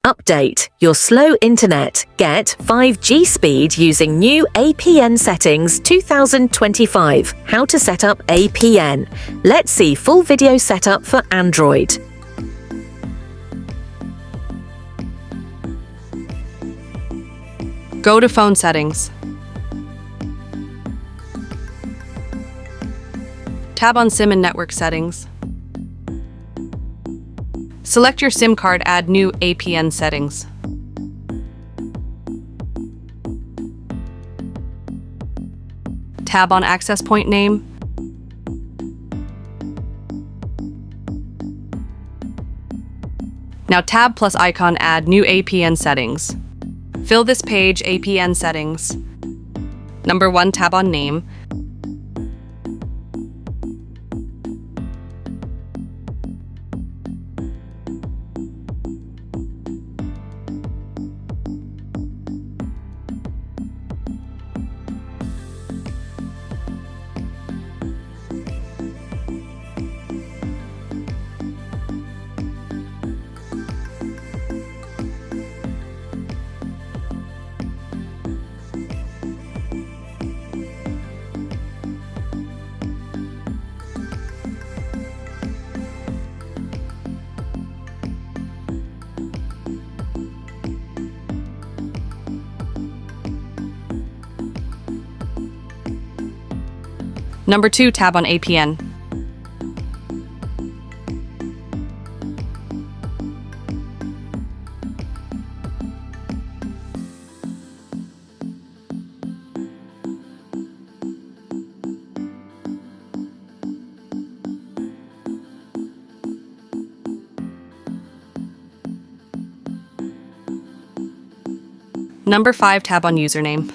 Update your slow internet. Get 5G speed using new APN settings 2025. How to set up APN. Let's see full video setup for Android. Go to Phone Settings. Tab on SIM and Network Settings. Select your SIM card, add new APN settings. Tab on access point name. Now tab plus icon, add new APN settings. Fill this page, APN settings. Number 1, tab on name. Number 2, tab on APN. Number 5, tab on username.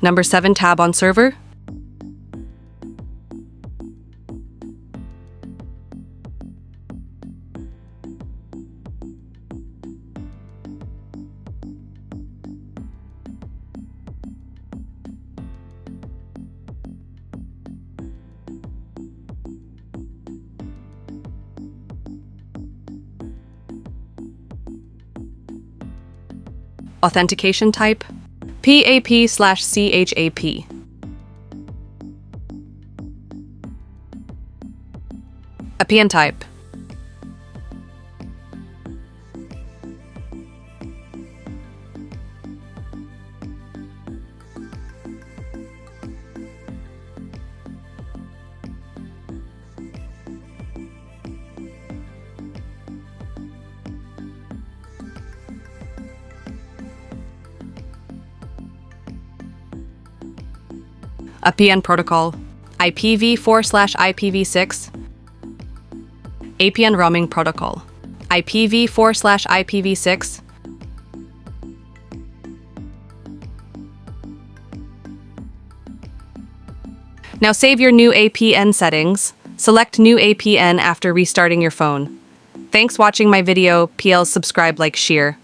Number 7, tab on server. Authentication type. PAP/CHAP. APN type. APN protocol. IPv4/IPv6. APN roaming protocol. IPv4/IPv6. Now save your new APN settings. Select new APN after restarting your phone. Thanks watching my video. PL subscribe, like, share.